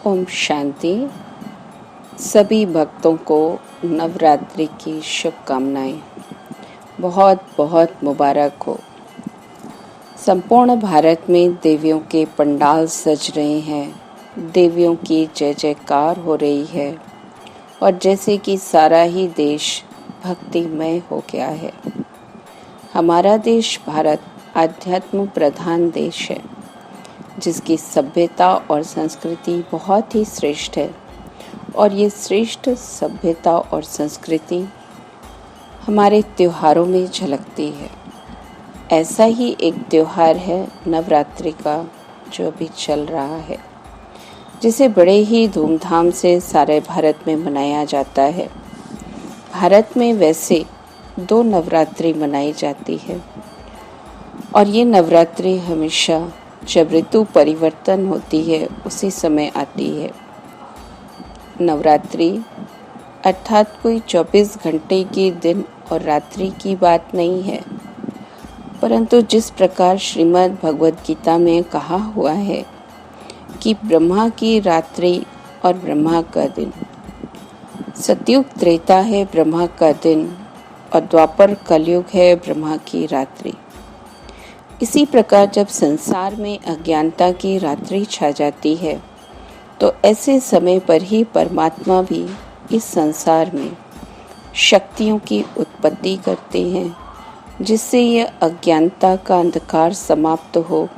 ओम शांति। सभी भक्तों को नवरात्रि की शुभकामनाएं। बहुत बहुत मुबारक हो। संपूर्ण भारत में देवियों के पंडाल सज रहे हैं, देवियों की जय जयकार हो रही है और जैसे कि सारा ही देश भक्तिमय हो गया है। हमारा देश भारत आध्यात्म प्रधान देश है, जिसकी सभ्यता और संस्कृति बहुत ही श्रेष्ठ है और ये श्रेष्ठ सभ्यता और संस्कृति हमारे त्योहारों में झलकती है। ऐसा ही एक त्योहार है नवरात्रि का, जो अभी चल रहा है, जिसे बड़े ही धूमधाम से सारे भारत में मनाया जाता है। भारत में वैसे 2 नवरात्रि मनाई जाती है और ये नवरात्रि हमेशा जब ऋतु परिवर्तन होती है उसी समय आती है। नवरात्रि अर्थात कोई 24 घंटे की दिन और रात्रि की बात नहीं है, परंतु जिस प्रकार श्रीमद् भगवद गीता में कहा हुआ है कि ब्रह्मा की रात्रि और ब्रह्मा का दिन, सतयुग त्रेता है ब्रह्मा का दिन और द्वापर कलयुग है ब्रह्मा की रात्रि। इसी प्रकार जब संसार में अज्ञानता की रात्रि छा जाती है तो ऐसे समय पर ही परमात्मा भी इस संसार में शक्तियों की उत्पत्ति करते हैं, जिससे यह अज्ञानता का अंधकार समाप्त हो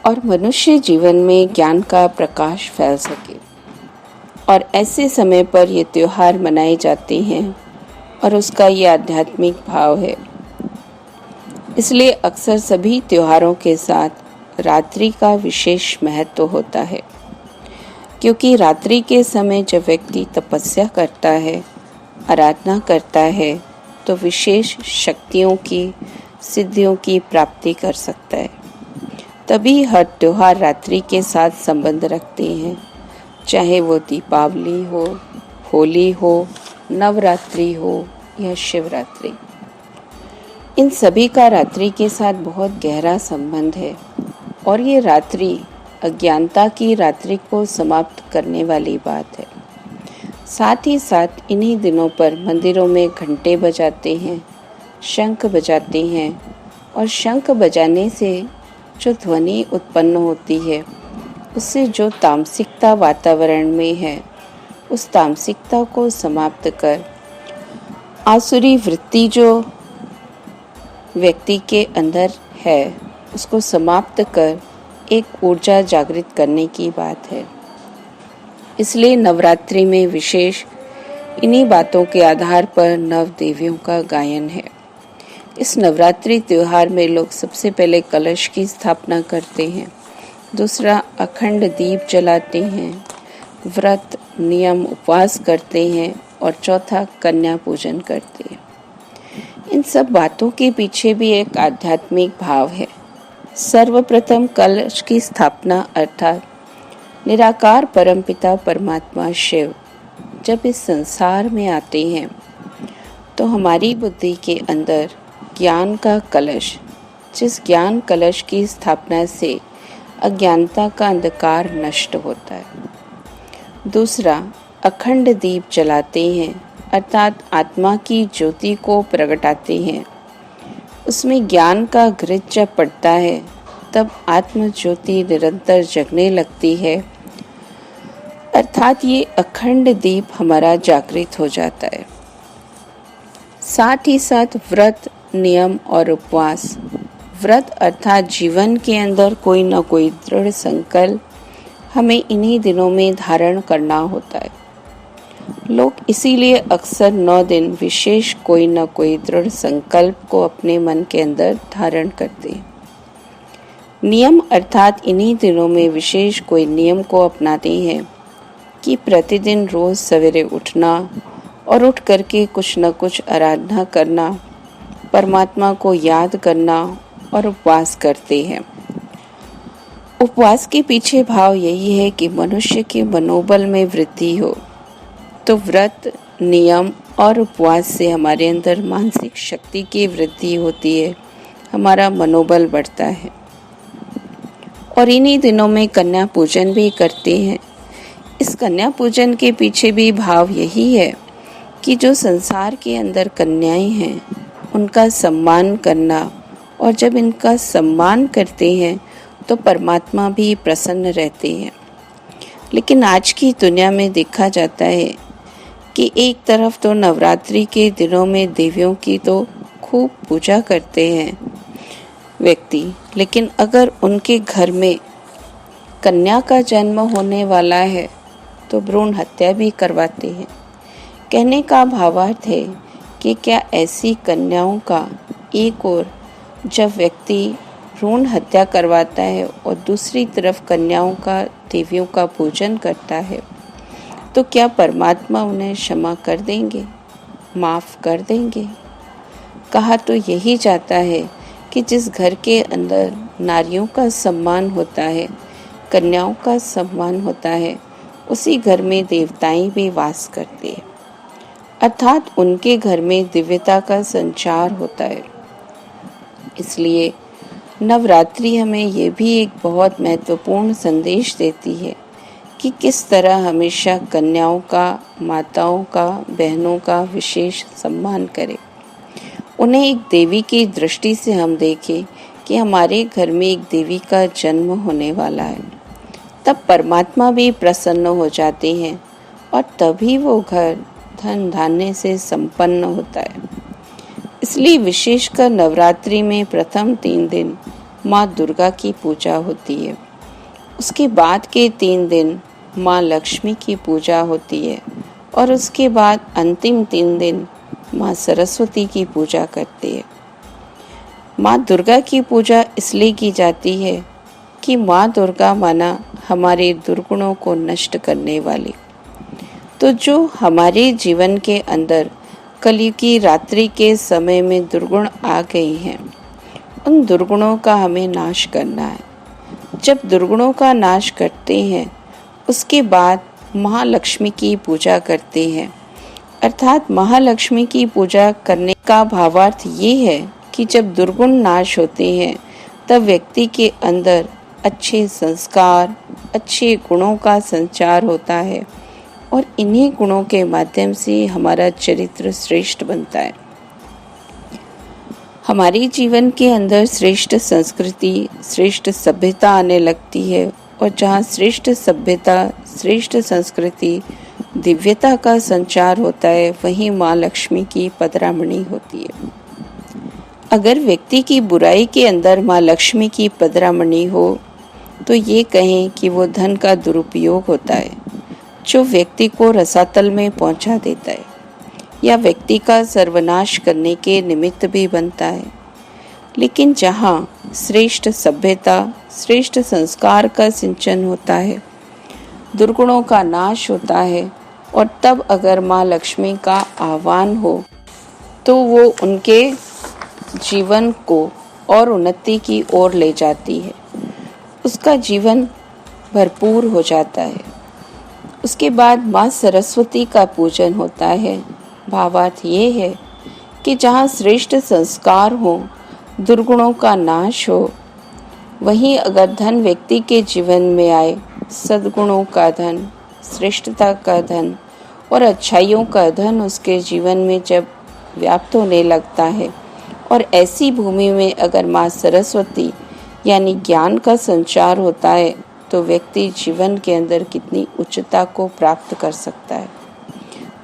और मनुष्य जीवन में ज्ञान का प्रकाश फैल सके। और ऐसे समय पर ये त्योहार मनाए जाते हैं और उसका ये आध्यात्मिक भाव है। इसलिए अक्सर सभी त्योहारों के साथ रात्रि का विशेष महत्व होता है, क्योंकि रात्रि के समय जब व्यक्ति तपस्या करता है, आराधना करता है, तो विशेष शक्तियों की, सिद्धियों की प्राप्ति कर सकता है। तभी हर त्योहार रात्रि के साथ संबंध रखते हैं, चाहे वो दीपावली हो, होली हो, नवरात्रि हो या शिवरात्रि। इन सभी का रात्रि के साथ बहुत गहरा संबंध है और ये रात्रि अज्ञानता की रात्रि को समाप्त करने वाली बात है। साथ ही साथ इन्हीं दिनों पर मंदिरों में घंटे बजाते हैं, शंख बजाते हैं और शंख बजाने से जो ध्वनि उत्पन्न होती है, उससे जो तामसिकता वातावरण में है, उस तामसिकता को समाप्त कर आसुरी वृत्ति जो व्यक्ति के अंदर है, उसको समाप्त कर एक ऊर्जा जागृत करने की बात है। इसलिए नवरात्रि में विशेष इन्हीं बातों के आधार पर नव देवियों का गायन है। इस नवरात्रि त्योहार में लोग सबसे पहले कलश की स्थापना करते हैं, दूसरा अखंड दीप जलाते हैं, व्रत नियम उपवास करते हैं और चौथा कन्या पूजन करते हैं। इन सब बातों के पीछे भी एक आध्यात्मिक भाव है। सर्वप्रथम कलश की स्थापना अर्थात निराकार परमपिता परमात्मा शिव जब इस संसार में आते हैं तो हमारी बुद्धि के अंदर ज्ञान का कलश, जिस ज्ञान कलश की स्थापना से अज्ञानता का अंधकार नष्ट होता है। दूसरा अखंड दीप जलाते हैं अर्थात आत्मा की ज्योति को प्रगटाते हैं। उसमें ज्ञान का घृत जब पड़ता है तब आत्म ज्योति निरंतर जगने लगती है, अर्थात ये अखंड दीप हमारा जागृत हो जाता है। साथ ही साथ व्रत नियम और उपवास। व्रत अर्थात जीवन के अंदर कोई न कोई दृढ़ संकल्प हमें इन्हीं दिनों में धारण करना होता है। लोग इसीलिए अक्सर 9 दिन विशेष कोई न कोई दृढ़ संकल्प को अपने मन के अंदर धारण करते हैं। नियम अर्थात इन्हीं दिनों में विशेष कोई नियम को अपनाते हैं कि प्रतिदिन रोज सवेरे उठना और उठ करके कुछ न कुछ आराधना करना, परमात्मा को याद करना और उपवास करते हैं। उपवास के पीछे भाव यही है कि मनुष्य के मनोबल में वृद्धि हो। तो व्रत नियम और उपवास से हमारे अंदर मानसिक शक्ति की वृद्धि होती है, हमारा मनोबल बढ़ता है और इन्हीं दिनों में कन्या पूजन भी करते हैं। इस कन्या पूजन के पीछे भी भाव यही है कि जो संसार के अंदर कन्याएं हैं उनका सम्मान करना, और जब इनका सम्मान करते हैं तो परमात्मा भी प्रसन्न रहते हैं। लेकिन आज की दुनिया में देखा जाता है कि एक तरफ तो नवरात्रि के दिनों में देवियों की तो खूब पूजा करते हैं व्यक्ति, लेकिन अगर उनके घर में कन्या का जन्म होने वाला है तो भ्रूण हत्या भी करवाते हैं। कहने का भावार्थ है कि क्या ऐसी कन्याओं का एक ओर जब व्यक्ति भ्रूण हत्या करवाता है और दूसरी तरफ कन्याओं का देवियों का पूजन करता है तो क्या परमात्मा उन्हें क्षमा कर देंगे, माफ़ कर देंगे? कहा तो यही जाता है कि जिस घर के अंदर नारियों का सम्मान होता है, कन्याओं का सम्मान होता है, उसी घर में देवताएं भी वास करते हैं, अर्थात उनके घर में दिव्यता का संचार होता है। इसलिए नवरात्रि हमें ये भी एक बहुत महत्वपूर्ण संदेश देती है कि किस तरह हमेशा कन्याओं का, माताओं का, बहनों का विशेष सम्मान करें। उन्हें एक देवी की दृष्टि से हम देखें कि हमारे घर में एक देवी का जन्म होने वाला है, तब परमात्मा भी प्रसन्न हो जाते हैं और तभी वो घर धन धान्य से संपन्न होता है। इसलिए विशेषकर नवरात्रि में प्रथम 3 दिन माँ दुर्गा की पूजा होती है। उसके बाद के 3 दिन माँ लक्ष्मी की पूजा होती है और उसके बाद अंतिम 3 दिन माँ सरस्वती की पूजा करते हैं। माँ दुर्गा की पूजा इसलिए की जाती है कि माँ दुर्गा माना हमारे दुर्गुणों को नष्ट करने वाली। तो जो हमारे जीवन के अंदर कलयुग की रात्रि के समय में दुर्गुण आ गई हैं, उन दुर्गुणों का हमें नाश करना है। जब दुर्गुणों का नाश करते हैं उसके बाद महालक्ष्मी की पूजा करते हैं, अर्थात महालक्ष्मी की पूजा करने का भावार्थ ये है कि जब दुर्गुण नाश होते हैं तब व्यक्ति के अंदर अच्छे संस्कार, अच्छे गुणों का संचार होता है और इन्हीं गुणों के माध्यम से हमारा चरित्र श्रेष्ठ बनता है। हमारे जीवन के अंदर श्रेष्ठ संस्कृति, श्रेष्ठ सभ्यता आने लगती है, और जहाँ श्रेष्ठ सभ्यता, श्रेष्ठ संस्कृति, दिव्यता का संचार होता है, वहीं माँ लक्ष्मी की पधरामणि होती है। अगर व्यक्ति की बुराई के अंदर माँ लक्ष्मी की पधरामणि हो तो ये कहें कि वो धन का दुरुपयोग होता है, जो व्यक्ति को रसातल में पहुंचा देता है या व्यक्ति का सर्वनाश करने के निमित्त भी बनता है। लेकिन जहाँ श्रेष्ठ सभ्यता, श्रेष्ठ संस्कार का सिंचन होता है, दुर्गुणों का नाश होता है, और तब अगर माँ लक्ष्मी का आह्वान हो तो वो उनके जीवन को और उन्नति की ओर ले जाती है, उसका जीवन भरपूर हो जाता है। उसके बाद माँ सरस्वती का पूजन होता है। भावार्थ ये है कि जहाँ श्रेष्ठ संस्कार हो, दुर्गुणों का नाश हो, वहीं अगर धन व्यक्ति के जीवन में आए, सद्गुणों का धन, श्रेष्ठता का धन और अच्छाइयों का धन उसके जीवन में जब व्याप्त होने लगता है, और ऐसी भूमि में अगर माँ सरस्वती यानी ज्ञान का संचार होता है तो व्यक्ति जीवन के अंदर कितनी उच्चता को प्राप्त कर सकता है।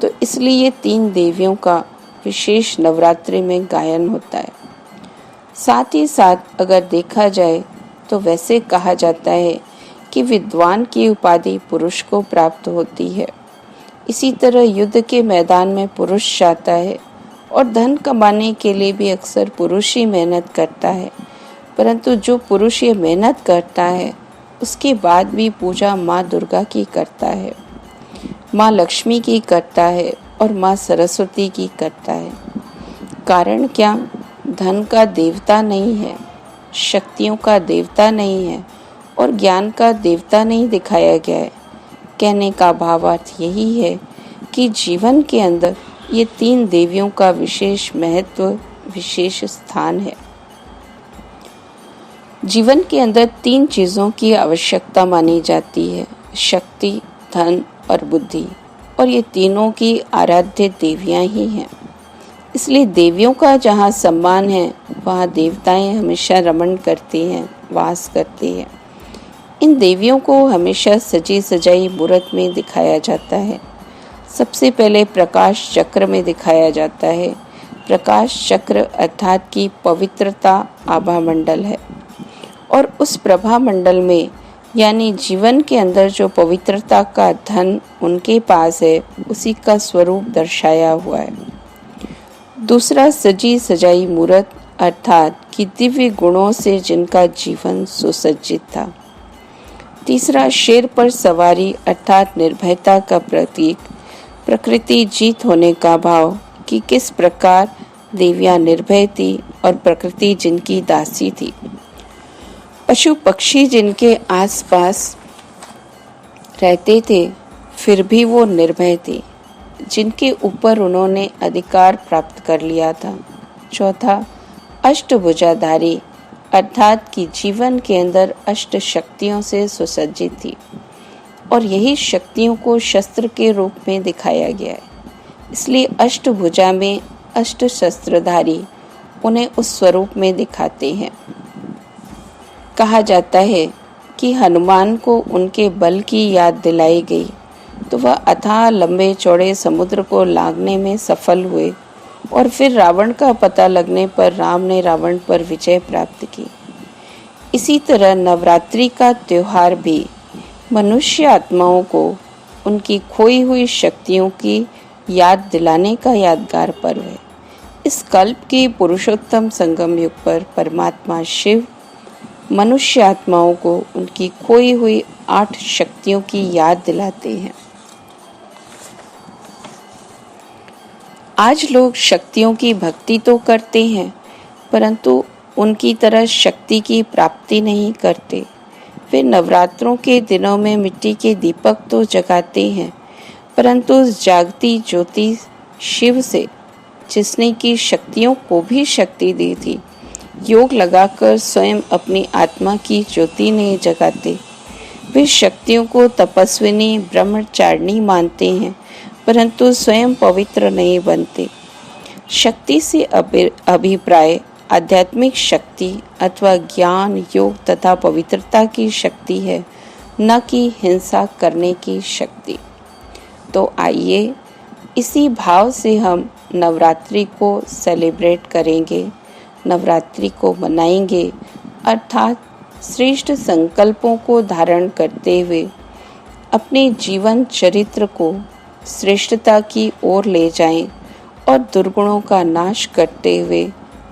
तो इसलिए 3 देवियों का विशेष नवरात्रि में गायन होता है। साथ ही साथ अगर देखा जाए तो वैसे कहा जाता है कि विद्वान की उपाधि पुरुष को प्राप्त होती है। इसी तरह युद्ध के मैदान में पुरुष जाता है और धन कमाने के लिए भी अक्सर पुरुष ही मेहनत करता है, परंतु जो पुरुष ये मेहनत करता है उसके बाद भी पूजा माँ दुर्गा की करता है, माँ लक्ष्मी की करता है और माँ सरस्वती की करता है। कारण क्या? धन का देवता नहीं है, शक्तियों का देवता नहीं है और ज्ञान का देवता नहीं दिखाया गया है। कहने का भावार्थ यही है कि जीवन के अंदर ये 3 देवियों का विशेष महत्व, विशेष स्थान है। जीवन के अंदर 3 चीज़ों की आवश्यकता मानी जाती है, शक्ति, धन और बुद्धि, और ये तीनों की आराध्य देवियां ही हैं। इसलिए देवियों का जहाँ सम्मान है वहाँ देवताएं हमेशा रमण करती हैं, वास करती हैं। इन देवियों को हमेशा सजी सजाई मूर्त में दिखाया जाता है। सबसे पहले प्रकाश चक्र में दिखाया जाता है। प्रकाश चक्र अर्थात की पवित्रता आभा मंडल है, और उस प्रभा मंडल में यानी जीवन के अंदर जो पवित्रता का धन उनके पास है, उसी का स्वरूप दर्शाया हुआ है। दूसरा सजी सजाई मूर्त अर्थात कि दिव्य गुणों से जिनका जीवन सुसज्जित था। तीसरा शेर पर सवारी अर्थात निर्भयता का प्रतीक, प्रकृति जीत होने का भाव कि किस प्रकार देवियां निर्भय थी और प्रकृति जिनकी दासी थी। पशु पक्षी जिनके आसपास रहते थे फिर भी वो निर्भय थे, जिनके ऊपर उन्होंने अधिकार प्राप्त कर लिया था। चौथा अष्टभुजाधारी अर्थात कि जीवन के अंदर अष्ट शक्तियों से सुसज्जित थी, और यही शक्तियों को शस्त्र के रूप में दिखाया गया है। इसलिए अष्टभुजा में अष्ट शस्त्रधारी उन्हें उस स्वरूप में दिखाते हैं। कहा जाता है कि हनुमान को उनके बल की याद दिलाई गई तो वह अथाह लंबे चौड़े समुद्र को लांघने में सफल हुए, और फिर रावण का पता लगने पर राम ने रावण पर विजय प्राप्त की। इसी तरह नवरात्रि का त्योहार भी मनुष्य आत्माओं को उनकी खोई हुई शक्तियों की याद दिलाने का यादगार पर्व है। इस कल्प के पुरुषोत्तम संगम युग पर परमात्मा शिव मनुष्य आत्माओं को उनकी खोई हुई 8 शक्तियों की याद दिलाते हैं। आज लोग शक्तियों की भक्ति तो करते हैं, परंतु उनकी तरह शक्ति की प्राप्ति नहीं करते। वे नवरात्रों के दिनों में मिट्टी के दीपक तो जगाते हैं, परंतु उस जागती ज्योति शिव से, जिसने की शक्तियों को भी शक्ति दी थी, योग लगाकर स्वयं अपनी आत्मा की ज्योति नहीं जगाते। वे शक्तियों को तपस्विनी ब्रह्मचारिणी मानते हैं, परंतु स्वयं पवित्र नहीं बनते। शक्ति से अभिप्राय आध्यात्मिक शक्ति अथवा ज्ञान, योग तथा पवित्रता की शक्ति है, न कि हिंसा करने की शक्ति। तो आइए इसी भाव से हम नवरात्रि को सेलिब्रेट करेंगे, नवरात्रि को मनाएंगे, अर्थात श्रेष्ठ संकल्पों को धारण करते हुए अपने जीवन चरित्र को श्रेष्ठता की ओर ले जाएं और दुर्गुणों का नाश करते हुए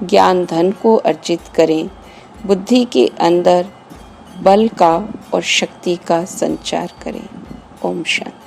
ज्ञान धन को अर्जित करें, बुद्धि के अंदर बल का और शक्ति का संचार करें। ओम शांति।